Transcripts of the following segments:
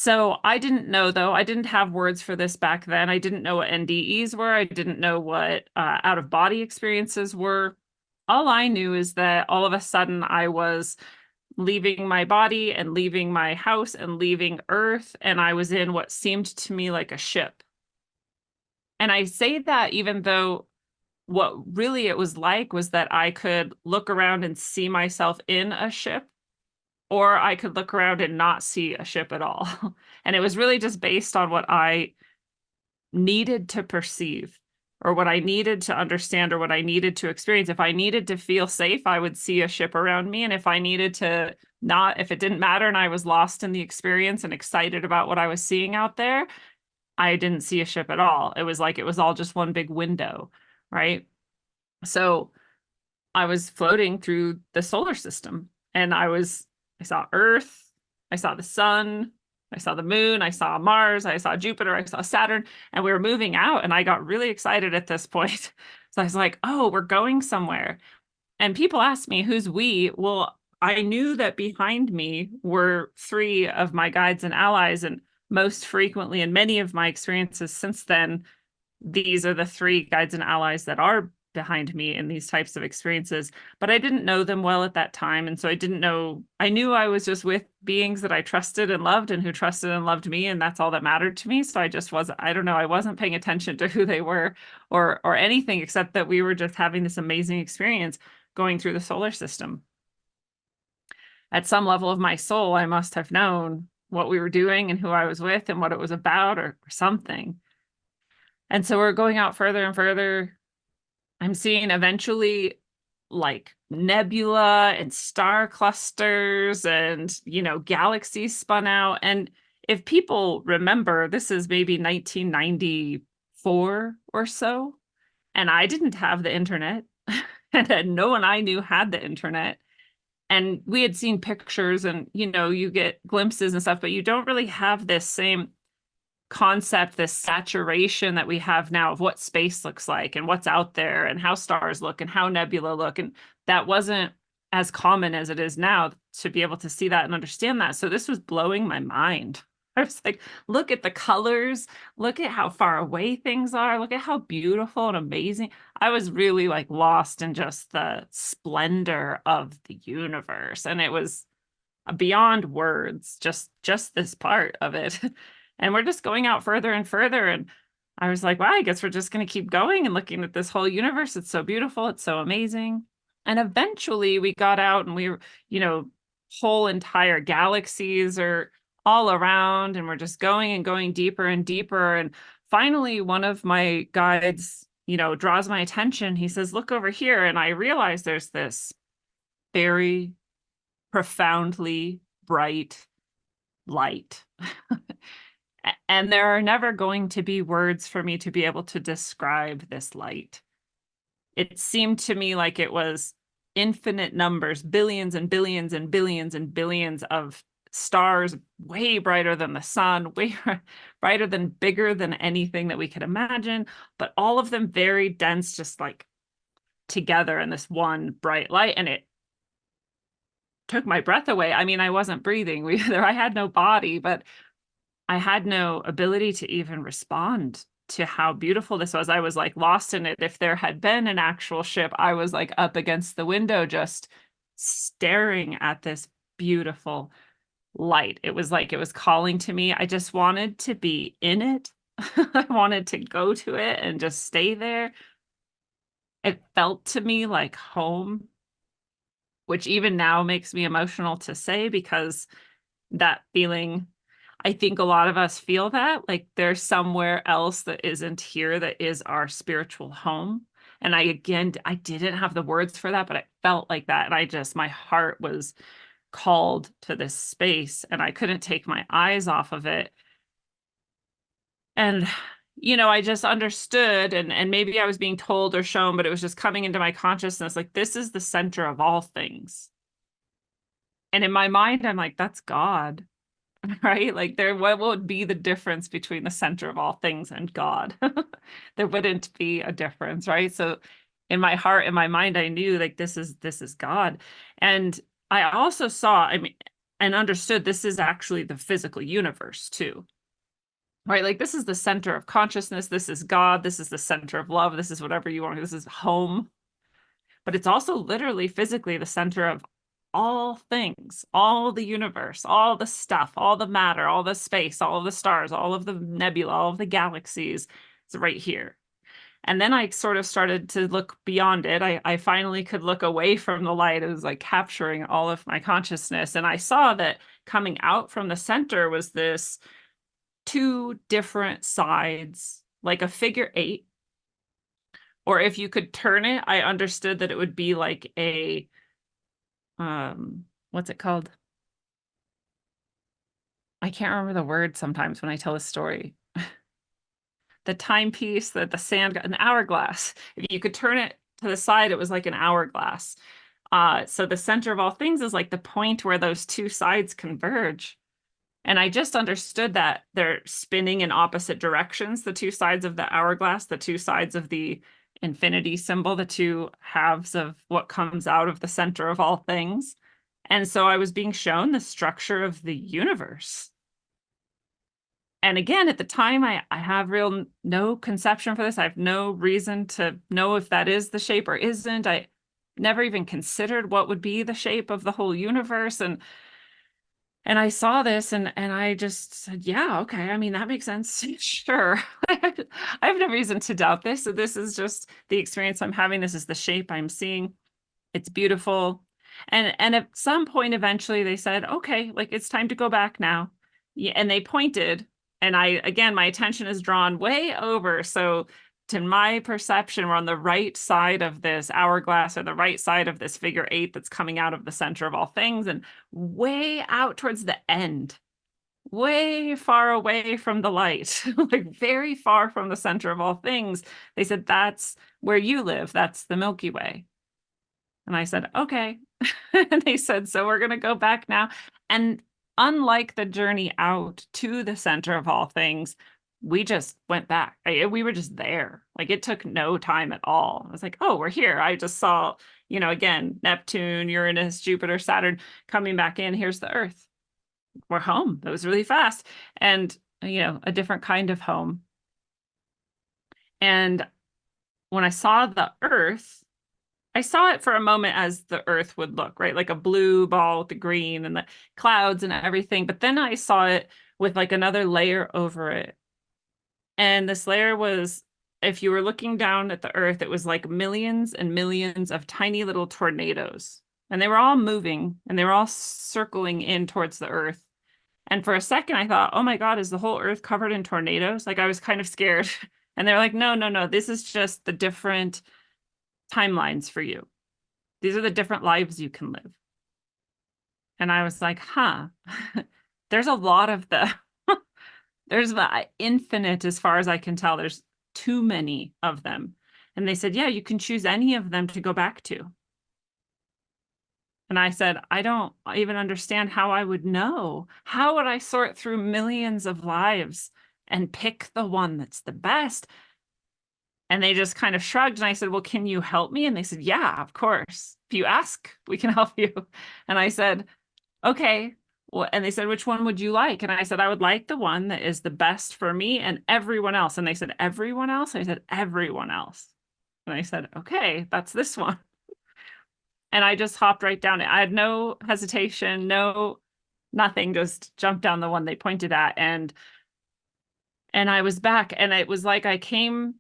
So I didn't know, though. I didn't have words for this back then. I didn't know what NDEs were. I didn't know what out of body experiences were. All I knew is that all of a sudden I was leaving my body and leaving my house and leaving Earth, and I was in what seemed to me like a ship. And I say that even though what really it was like was that I could look around and see myself in a ship, or I could look around and not see a ship at all. And it was really just based on what I needed to perceive, or what I needed to understand, or what I needed to experience. If I needed to feel safe, I would see a ship around me. And if I needed to not, if it didn't matter and I was lost in the experience and excited about what I was seeing out there, I didn't see a ship at all. It was like it was all just one big window, right? So I was floating through the solar system, and I saw Earth, I saw the sun, I saw the moon, I saw Mars, I saw Jupiter, I saw Saturn, and we were moving out. And I got really excited at this point. So I was like, oh, we're going somewhere. And people ask me, who's we? Well, I knew that behind me were three of my guides and allies. And most frequently, in many of my experiences since then, these are the three guides and allies that are behind me in these types of experiences. But I didn't know them well at that time. And so I didn't know, I knew I was just with beings that I trusted and loved, and who trusted and loved me. And that's all that mattered to me. So I just wasn't, I don't know, I wasn't paying attention to who they were or anything, except that we were just having this amazing experience going through the solar system. At some level of my soul, I must have known what we were doing and who I was with and what it was about, or something. And so we're going out further and further. I'm seeing eventually like nebula and star clusters and, galaxies spun out. And if people remember, this is maybe 1994 or so, and I didn't have the internet, and no one I knew had the internet. And we had seen pictures and, you get glimpses and stuff, but you don't really have this same concept, this saturation that we have now of what space looks like and what's out there and how stars look and how nebula look. And that wasn't as common as it is now to be able to see that and understand that. So this was blowing my mind. I was like, look at the colors, look at how far away things are, look at how beautiful and amazing. I was really like lost in just the splendor of the universe. And it was beyond words, just this part of it. And we're just going out further and further. And I was like, wow, I guess we're just going to keep going and looking at this whole universe. It's so beautiful. It's so amazing. And eventually we got out, and we were, whole entire galaxies are all around, and we're just going and going deeper and deeper. And finally, one of my guides, draws my attention. He says, look over here. And I realize there's this very profoundly bright light. And there are never going to be words for me to be able to describe this light. It seemed to me like it was infinite numbers, billions and billions and billions and billions of stars, way brighter than the sun, way brighter than, bigger than anything that we could imagine, but all of them very dense, just like together in this one bright light. And it took my breath away. I mean, I wasn't breathing. I had no body, but I had no ability to even respond to how beautiful this was. I was like lost in it. If there had been an actual ship, I was like up against the window, just staring at this beautiful light. It was like it was calling to me. I just wanted to be in it. I wanted to go to it and just stay there. It felt to me like home, which even now makes me emotional to say, because that feeling, I think a lot of us feel that, like there's somewhere else that isn't here that is our spiritual home. And I didn't have the words for that, but it felt like that. And my heart was called to this space, and I couldn't take my eyes off of it. And, I just understood, and maybe I was being told or shown, but it was just coming into my consciousness, like, this is the center of all things. And in my mind, I'm like, that's God. Right? Like what would be the difference between the center of all things and God? There wouldn't be a difference, right? So in my heart, in my mind, I knew like this is God. And I also saw, I mean, and understood this is actually the physical universe too. Right? Like this is the center of consciousness. This is God. This is the center of love. This is whatever you want. This is home. But it's also literally physically the center of all things, all the universe, all the stuff, all the matter, all the space, all of the stars, all of the nebula, all of the galaxies. It's right here. And then I sort of started to look beyond it. I finally could look away from the light. It was like capturing all of my consciousness. And I saw that coming out from the center was this two different sides, like a figure eight. Or if you could turn it, I understood that it would be like a, what's it called? I can't remember the word sometimes when I tell a story. The timepiece, the sand, an hourglass. If you could turn it to the side, it was like an hourglass. So the center of all things is like the point where those two sides converge. And I just understood that they're spinning in opposite directions, the two sides of the hourglass, the two sides of the infinity symbol, the two halves of what comes out of the center of all things. And so I was being shown the structure of the universe. And again, at the time, I have no conception for this. I have no reason to know if that is the shape or isn't. I never even considered what would be the shape of the whole universe. And I saw this and I just said, yeah, okay. I mean, that makes sense. Sure. I have no reason to doubt this. So this is just the experience I'm having. This is the shape I'm seeing. It's beautiful. And at some point, eventually they said, okay, like it's time to go back now. Yeah, and they pointed, and again, my attention is drawn way over. So to my perception, we're on the right side of this hourglass, or the right side of this figure eight that's coming out of the center of all things, and way out towards the end, way far away from the light, like very far from the center of all things. They said, that's where you live. That's the Milky Way. And I said, okay. And they said, so we're going to go back now. And unlike the journey out to the center of all things, we just went back. We were just there. Like it took no time at all. I was like, oh, we're here. I just saw, again, Neptune, Uranus, Jupiter, Saturn coming back in. Here's the Earth. We're home. That was really fast. And, a different kind of home. And when I saw the Earth, I saw it for a moment as the Earth would look, right? Like a blue ball with the green and the clouds and everything. But then I saw it with like another layer over it. And this layer was, if you were looking down at the Earth, it was like millions and millions of tiny little tornadoes. And they were all moving and they were all circling in towards the Earth. And for a second, I thought, oh my God, is the whole Earth covered in tornadoes? Like I was kind of scared. And they're like, no, no, no, this is just the different timelines for you. These are the different lives you can live. And I was like, huh, there's a lot of the, there's the infinite as far as I can tell. There's too many of them. And they said, yeah, you can choose any of them to go back to. And I said, I don't even understand how I would know. How would I sort through millions of lives and pick the one that's the best? And they just kind of shrugged. And I said, well, can you help me? And they said, yeah, of course. If you ask, we can help you. And I said, okay. Well, and they said, which one would you like? And I said, I would like the one that is the best for me and everyone else. And they said, everyone else? I said, everyone else. And I said, okay, that's this one. And I just hopped right down it. I had no hesitation, nothing, just jumped down the one they pointed at. And I was back. And it was like I came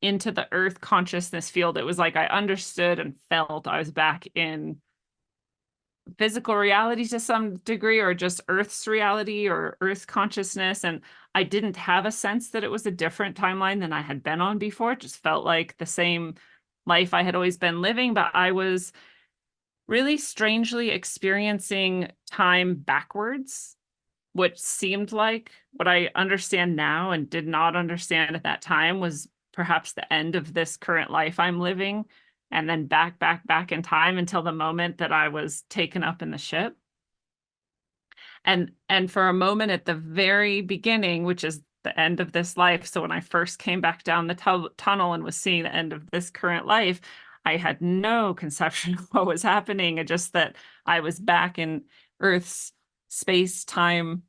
into the Earth consciousness field. It was like I understood and felt I was back in physical reality to some degree, or just Earth's reality or Earth consciousness. And I didn't have a sense that it was a different timeline than I had been on before. It just felt like the same life I had always been living, but I was really strangely experiencing time backwards, which seemed like what I understand now and did not understand at that time was perhaps the end of this current life I'm living, and then back in time until the moment that I was taken up in the ship. And for a moment at the very beginning, which is the end of this life, so when I first came back down the tunnel and was seeing the end of this current life, I had no conception of what was happening, and just that I was back in Earth's space-time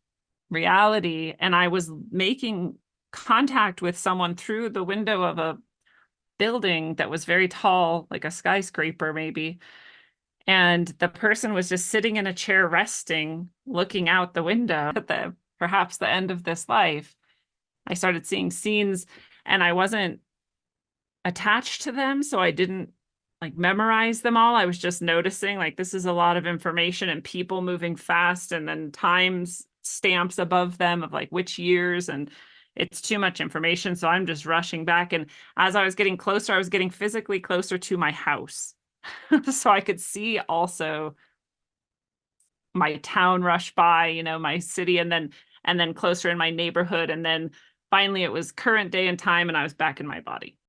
reality. And I was making contact with someone through the window of a building that was very tall, like a skyscraper maybe. And the person was just sitting in a chair resting, looking out the window at the perhaps the end of this life. I started seeing scenes and I wasn't attached to them, so I didn't like memorize them all. I was just noticing like this is a lot of information and people moving fast and then times stamps above them of like which years, and it's too much information. So I'm just rushing back. And as I was getting closer, I was getting physically closer to my house. So I could see also my town rush by, you know, my city, and then closer in my neighborhood. And then finally it was current day and time and I was back in my body.